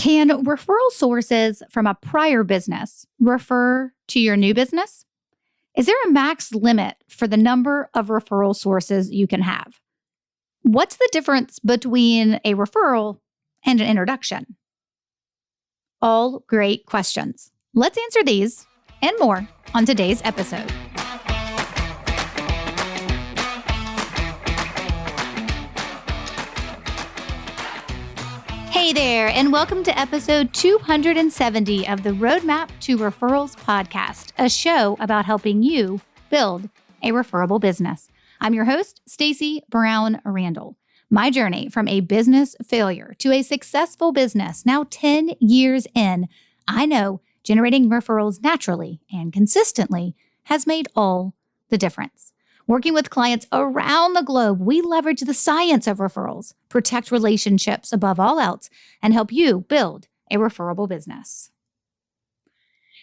Can referral sources from a prior business refer to your new business? Is there a max limit for the number of referral sources you can have? What's the difference between a referral and an introduction? All great questions. Let's answer these and more on today's episode. Hey there, and welcome to episode 270 of the Roadmap to Referrals podcast, a show about helping you build a referable business. I'm your host, Stacey Brown Randall. My journey from a business failure to a successful business, now 10 years in, I know generating referrals naturally and consistently has made all the difference. Working with clients around the globe, we leverage the science of referrals, protect relationships above all else, and help you build a referable business.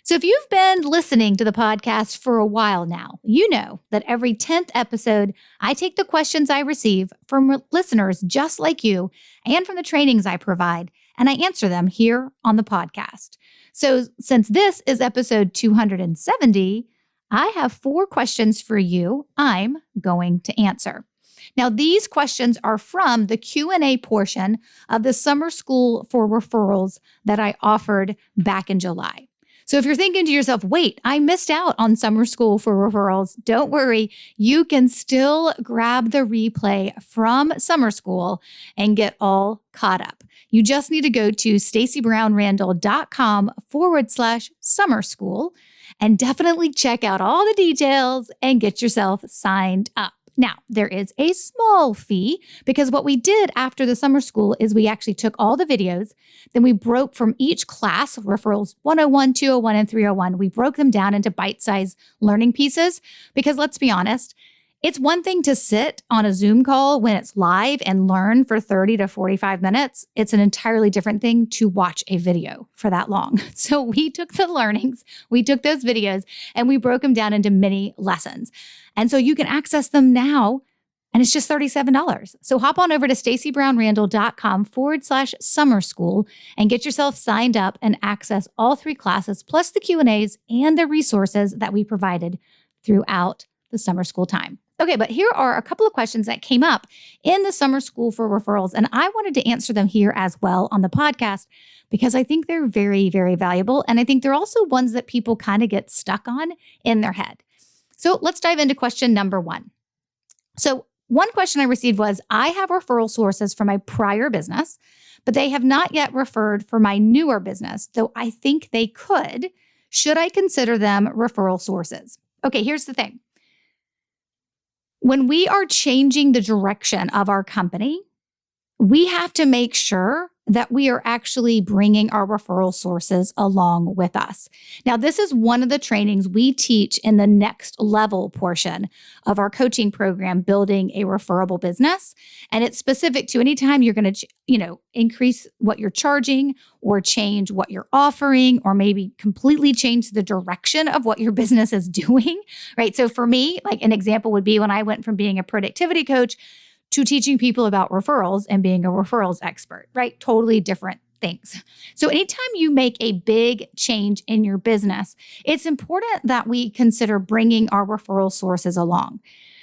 So if you've been listening to the podcast for a while now, you know that every 10th episode, I take the questions I receive from listeners just like you and from the trainings I provide, and I answer them here on the podcast. So since this is episode 270, I have 4 questions for you I'm going to answer. Now, these questions are from the Q&A portion of the Summer School for Referrals that I offered back in July. So if you're thinking to yourself, wait, I missed out on Summer School for Referrals, don't worry. You can still grab the replay from Summer School and get all caught up. You just need to go to stacybrownrandall.com/summer school and definitely check out all the details and get yourself signed up. Now, there is a small fee because what we did after the summer school is we actually took all the videos, then we broke from each class, Referrals 101, 201, and 301, we broke them down into bite-sized learning pieces because let's be honest, it's one thing to sit on a Zoom call when it's live and learn for 30 to 45 minutes. It's an entirely different thing to watch a video for that long. So we took the learnings, we took those videos, and we broke them down into mini lessons. And so you can access them now, and it's just $37. So hop on over to stacybrownrandall.com/summer school and get yourself signed up and access all 3 classes, plus the Q&As and the resources that we provided throughout the summer school time. Okay, but here are a couple of questions that came up in the Summer School for Referrals, and I wanted to answer them here as well on the podcast because I think they're very, very valuable, and I think they're also ones that people kind of get stuck on in their head. So let's dive into question number 1. So one question I received was, I have referral sources from my prior business, but they have not yet referred for my newer business, though I think they could. Should I consider them referral sources? Okay, here's the thing. When we are changing the direction of our company, we have to make sure that we are actually bringing our referral sources along with us. Now, this is one of the trainings we teach in the next level portion of our coaching program, Building a Referable Business. And it's specific to anytime you're going to, increase what you're charging or change what you're offering, or maybe completely change the direction of what your business is doing, right? So for me, like an example would be when I went from being a productivity coach to teaching people about referrals and being a referrals expert, right? Totally different things. So anytime you make a big change in your business, it's important that we consider bringing our referral sources along.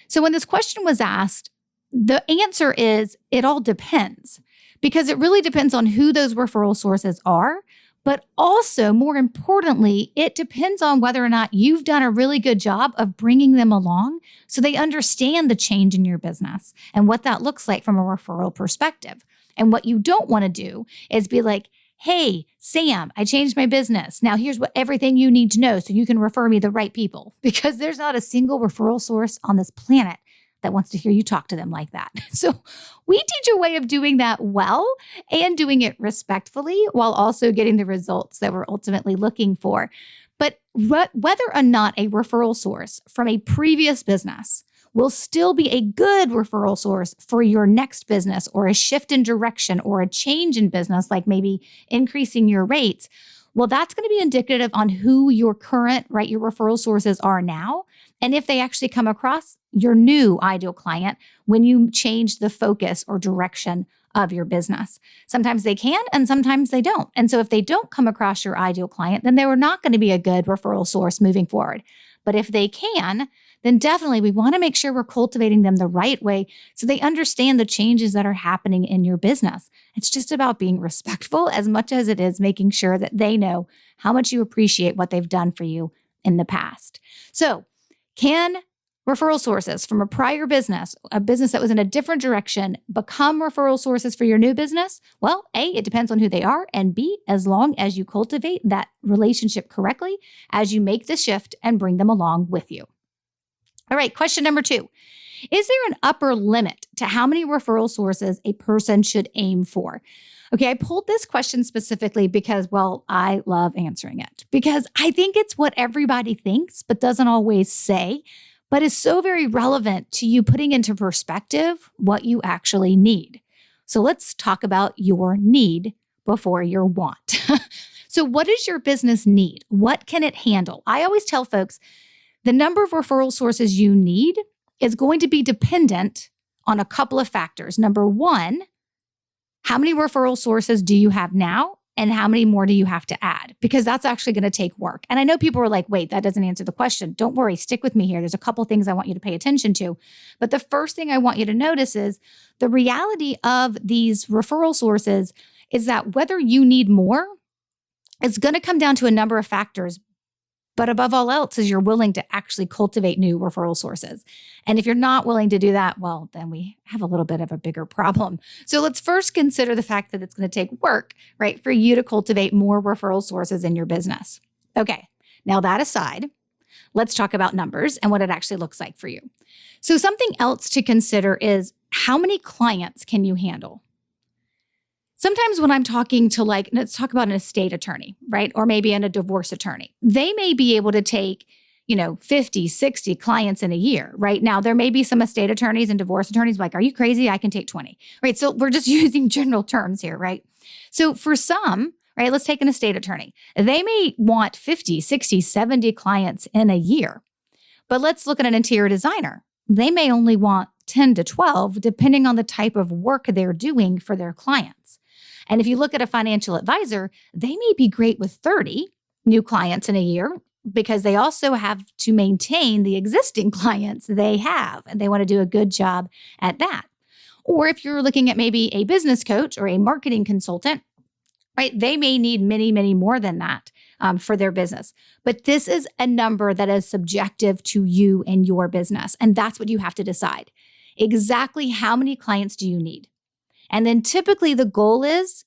So when this question was asked, the answer is it all depends, because it really depends on who those referral sources are. But also, more importantly, it depends on whether or not you've done a really good job of bringing them along so they understand the change in your business and what that looks like from a referral perspective. And what you don't want to do is be like, hey, Sam, I changed my business. Now here's everything you need to know so you can refer me the right people. Because there's not a single referral source on this planet that wants to hear you talk to them like that. So we teach a way of doing that well and doing it respectfully while also getting the results that we're ultimately looking for. But whether or not a referral source from a previous business will still be a good referral source for your next business, or a shift in direction, or a change in business, like maybe increasing your rates, well, that's going to be indicative on who your current, your referral sources are now. And if they actually come across your new ideal client when you change the focus or direction of your business. Sometimes they can and sometimes they don't. And so if they don't come across your ideal client, then they were not going to be a good referral source moving forward. But if they can, then definitely we want to make sure we're cultivating them the right way so they understand the changes that are happening in your business. It's just about being respectful as much as it is making sure that they know how much you appreciate what they've done for you in the past. So, can referral sources from a prior business, a business that was in a different direction, become referral sources for your new business? Well, A, it depends on who they are, and B, as long as you cultivate that relationship correctly as you make the shift and bring them along with you. All right, question number 2. Is there an upper limit to how many referral sources a person should aim for? Okay, I pulled this question specifically because, well, I love answering it because I think it's what everybody thinks but doesn't always say, but is so very relevant to you putting into perspective what you actually need. So let's talk about your need before your want. So what does your business need? What can it handle? I always tell folks the number of referral sources you need is going to be dependent on a couple of factors. Number one, how many referral sources do you have now? And how many more do you have to add? Because that's actually going to take work. And I know people are like, wait, that doesn't answer the question. Don't worry, stick with me here. There's a couple things I want you to pay attention to. But the first thing I want you to notice is the reality of these referral sources is that whether you need more, it's going to come down to a number of factors. But above all else is you're willing to actually cultivate new referral sources. And if you're not willing to do that, well, then we have a little bit of a bigger problem. So let's first consider the fact that it's going to take work, right, for you to cultivate more referral sources in your business. Okay, now that aside, let's talk about numbers and what it actually looks like for you. So something else to consider is how many clients can you handle? Sometimes when I'm talking to let's talk about an estate attorney, right? Or maybe a divorce attorney. They may be able to take, 50, 60 clients in a year, right? Now, there may be some estate attorneys and divorce attorneys like, are you crazy? I can take 20, right? So we're just using general terms here, right? So for some, right, let's take an estate attorney. They may want 50, 60, 70 clients in a year. But let's look at an interior designer. They may only want 10 to 12, depending on the type of work they're doing for their clients. And if you look at a financial advisor, they may be great with 30 new clients in a year because they also have to maintain the existing clients they have, and they want to do a good job at that. Or if you're looking at maybe a business coach or a marketing consultant, right, they may need many, many more than that for their business. But this is a number that is subjective to you and your business, and that's what you have to decide. Exactly how many clients do you need? And then typically the goal is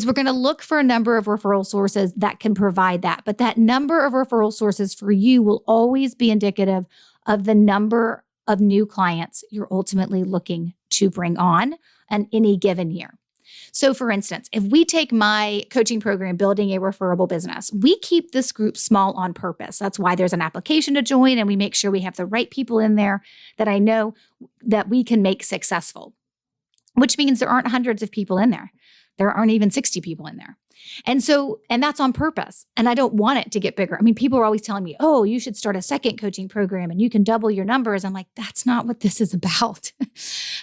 we're going to look for a number of referral sources that can provide that. But that number of referral sources for you will always be indicative of the number of new clients you're ultimately looking to bring on in any given year. So for instance, if we take my coaching program, Building a Referable Business, we keep this group small on purpose. That's why there's an application to join, and we make sure we have the right people in there that I know that we can make successful. Which means there aren't hundreds of people in there. There aren't even 60 people in there. And that's on purpose. And I don't want it to get bigger. I mean, people are always telling me, oh, you should start a second coaching program and you can double your numbers. I'm like, that's not what this is about.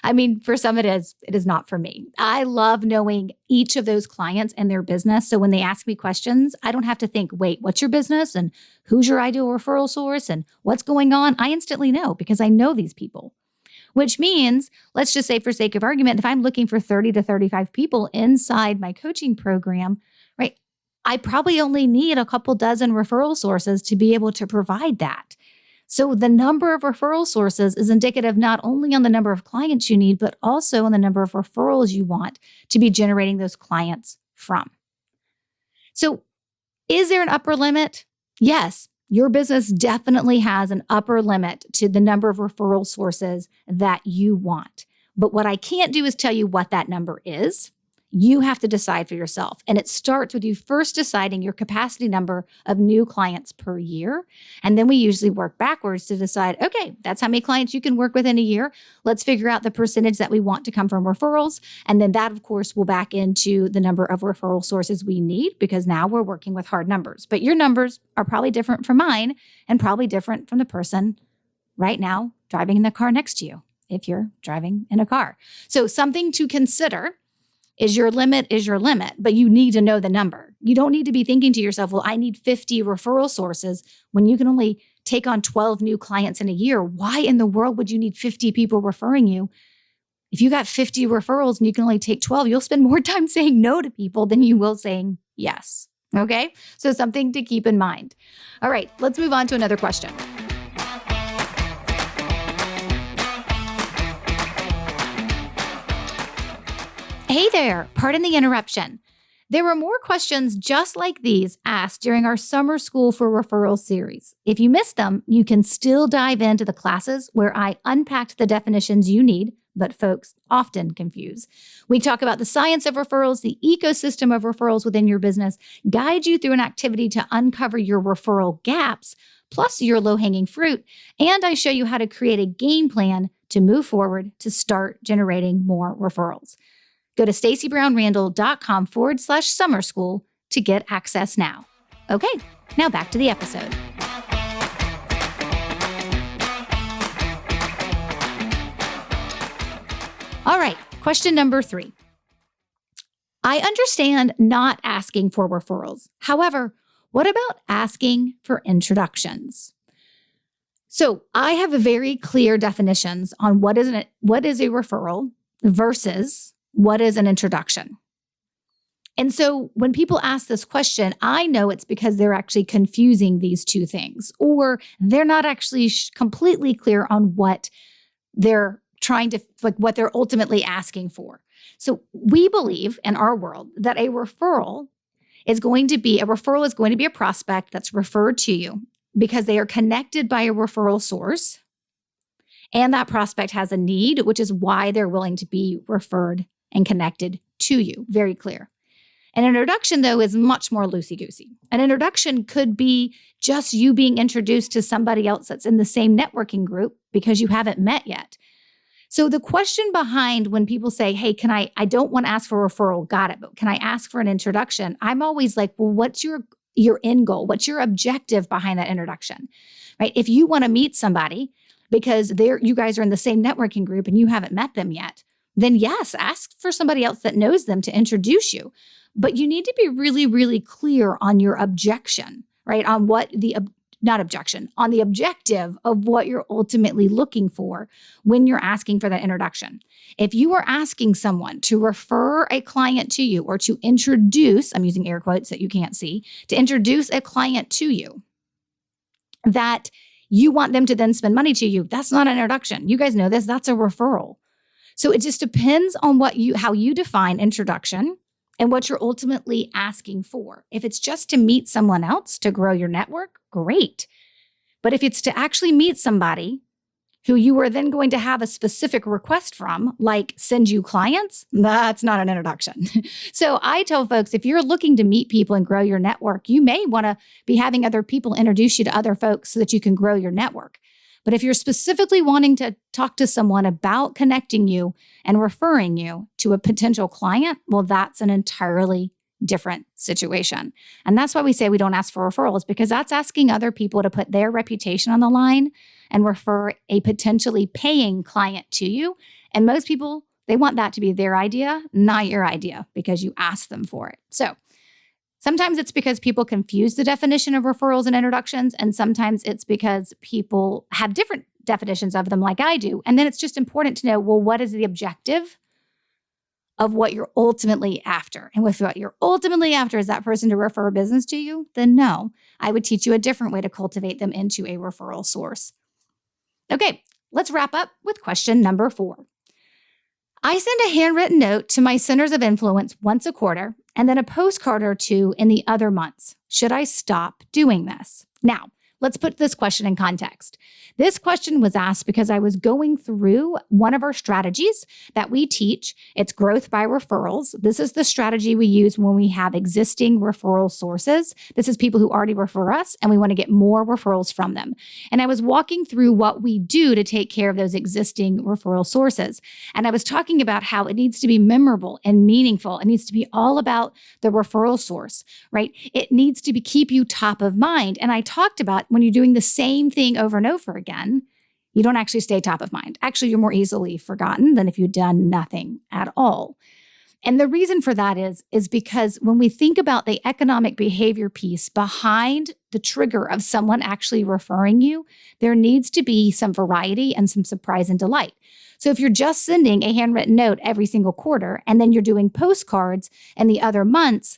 I mean, for some it is not for me. I love knowing each of those clients and their business. So when they ask me questions, I don't have to think, wait, what's your business? And who's your ideal referral source? And what's going on? I instantly know because I know these people. Which means, let's just say for sake of argument, if I'm looking for 30 to 35 people inside my coaching program, right, I probably only need a couple dozen referral sources to be able to provide that. So the number of referral sources is indicative not only on the number of clients you need, but also on the number of referrals you want to be generating those clients from. So is there an upper limit? Yes. Your business definitely has an upper limit to the number of referral sources that you want. But what I can't do is tell you what that number is. You have to decide for yourself. And it starts with you first deciding your capacity number of new clients per year. And then we usually work backwards to decide, okay, that's how many clients you can work with in a year. Let's figure out the percentage that we want to come from referrals. And then that, of course, will back into the number of referral sources we need because now we're working with hard numbers. But your numbers are probably different from mine and probably different from the person right now driving in the car next to you if you're driving in a car. So something to consider is your limit, but you need to know the number. You don't need to be thinking to yourself, well, I need 50 referral sources when you can only take on 12 new clients in a year. Why in the world would you need 50 people referring you? If you got 50 referrals and you can only take 12, you'll spend more time saying no to people than you will saying yes. Okay? So something to keep in mind. All right, let's move on to another question. Hey there, pardon the interruption. There were more questions just like these asked during our Summer School for Referrals series. If you missed them, you can still dive into the classes where I unpacked the definitions you need, but folks often confuse. We talk about the science of referrals, the ecosystem of referrals within your business, guide you through an activity to uncover your referral gaps, plus your low-hanging fruit, and I show you how to create a game plan to move forward to start generating more referrals. Go to stacybrownrandall.com/summer school to get access now. Okay, now back to the episode. All right, question number 3. I understand not asking for referrals. However, what about asking for introductions? So I have very clear definitions on what is a referral versus what is an introduction. And so when people ask this question, I know it's because they're actually confusing these two things, or they're not actually completely clear on what they're trying to, like what they're ultimately asking for. So we believe in our world that a referral is going to be a prospect that's referred to you because they are connected by a referral source, and that prospect has a need, which is why they're willing to be referred and connected to you. Very clear. An introduction, though, is much more loosey-goosey. An introduction could be just you being introduced to somebody else that's in the same networking group because you haven't met yet. So the question behind when people say, hey, I don't want to ask for a referral, got it, but can I ask for an introduction? I'm always like, well, what's your end goal? What's your objective behind that introduction, right? If you want to meet somebody because you guys are in the same networking group and you haven't met them yet, then yes, ask for somebody else that knows them to introduce you. But you need to be really, really clear on your objection, right? On what on the objective of what you're ultimately looking for when you're asking for that introduction. If you are asking someone to refer a client to you or to introduce, I'm using air quotes that you can't see, to introduce a client to you that you want them to then spend money to you, that's not an introduction. You guys know this, that's a referral. So it just depends on how you define introduction and what you're ultimately asking for. If it's just to meet someone else to grow your network, great. But if it's to actually meet somebody who you are then going to have a specific request from, like send you clients, that's not an introduction. So I tell folks, if you're looking to meet people and grow your network, you may want to be having other people introduce you to other folks so that you can grow your network. But if you're specifically wanting to talk to someone about connecting you and referring you to a potential client, well, that's an entirely different situation. And that's why we say we don't ask for referrals, because that's asking other people to put their reputation on the line and refer a potentially paying client to you. And most people, they want that to be their idea, not your idea, because you asked them for it. So sometimes it's because people confuse the definition of referrals and introductions, and sometimes it's because people have different definitions of them like I do. And then it's just important to know, well, what is the objective of what you're ultimately after? And if what you're ultimately after is that person to refer a business to you, then no, I would teach you a different way to cultivate them into a referral source. Okay, let's wrap up with question number 4. I send a handwritten note to my centers of influence once a quarter and then a postcard or 2 in the other months. Should I stop doing this? Now, let's put this question in context. This question was asked because I was going through one of our strategies that we teach. It's growth by referrals. This is the strategy we use when we have existing referral sources. This is people who already refer us, and we want to get more referrals from them. And I was walking through what we do to take care of those existing referral sources. And I was talking about how it needs to be memorable and meaningful. It needs to be all about the referral source, right? It needs to keep you top of mind. And I talked about when you're doing the same thing over and over again, you don't actually stay top of mind. Actually, you're more easily forgotten than if you'd done nothing at all. And the reason for that is because when we think about the economic behavior piece behind the trigger of someone actually referring you, there needs to be some variety and some surprise and delight. So if you're just sending a handwritten note every single quarter and then you're doing postcards in the other months,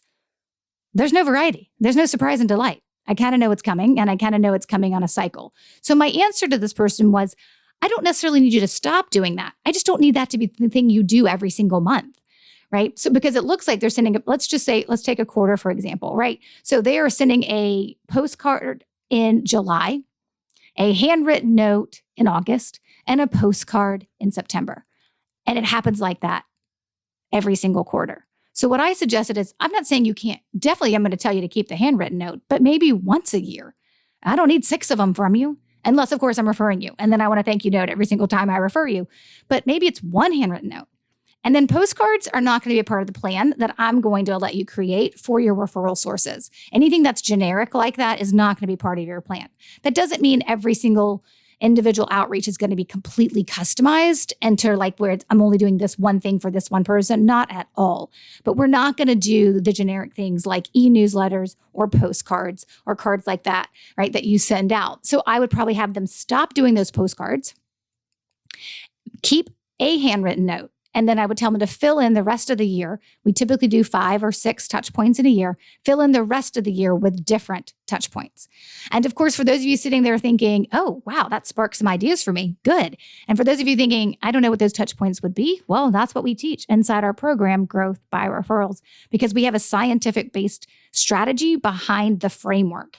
there's no variety. There's no surprise and delight. I kind of know it's coming, and I kind of know it's coming on a cycle. So my answer to this person was, I don't necessarily need you to stop doing that. I just don't need that to be the thing you do every single month, right? So because it looks like they're sending, let's take a quarter, for example, right? So they are sending a postcard in July, a handwritten note in August, and a postcard in September. And it happens like that every single quarter. So what I suggested is, I'm not saying you can't, definitely I'm going to tell you to keep the handwritten note, but maybe once a year. I don't need 6 of them from you, unless of course I'm referring you. And then I want a thank you note every single time I refer you. But maybe it's 1 handwritten note. And then postcards are not going to be a part of the plan that I'm going to let you create for your referral sources. Anything that's generic like that is not going to be part of your plan. That doesn't mean every single individual outreach is going to be completely customized and to like where I'm only doing this one thing for this one person. Not at all. But we're not going to do the generic things like e-newsletters or postcards or cards like that, right, that you send out. So I would probably have them stop doing those postcards, keep a handwritten note. And then I would tell them to fill in the rest of the year. We typically do 5 or 6 touch points in a year. Fill in the rest of the year with different touch points. And of course, for those of you sitting there thinking, oh, wow, that sparked some ideas for me. Good. And for those of you thinking, I don't know what those touch points would be. Well, that's what we teach inside our program, Growth by Referrals, because we have a scientific-based strategy behind the framework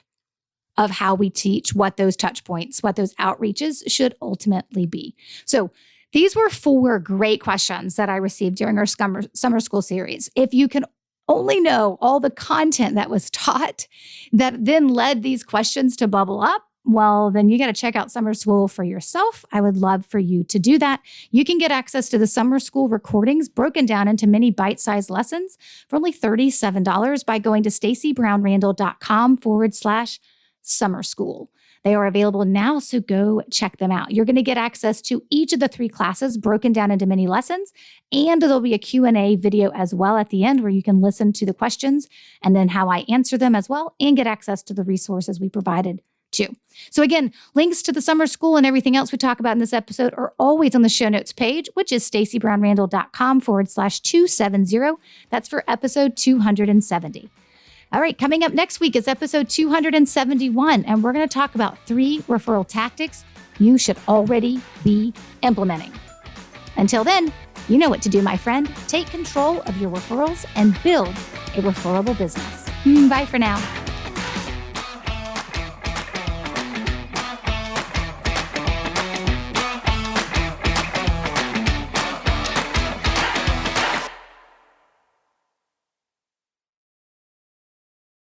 of how we teach what those touch points, what those outreaches should ultimately be. So these were 4 great questions that I received during our summer school series. If you can only know all the content that was taught that then led these questions to bubble up, well, then you got to check out summer school for yourself. I would love for you to do that. You can get access to the summer school recordings broken down into mini bite-sized lessons for only $37 by going to stacybrownrandall.com/summer school. They are available now, so go check them out. You're going to get access to each of the 3 classes broken down into mini lessons, and there'll be a Q&A video as well at the end where you can listen to the questions and then how I answer them as well, and get access to the resources we provided too. So again, links to the summer school and everything else we talk about in this episode are always on the show notes page, which is stacybrownrandall.com/270. That's for episode 270. All right, coming up next week is episode 271, and we're going to talk about 3 referral tactics you should already be implementing. Until then, you know what to do, my friend. Take control of your referrals and build a referable business. Bye for now.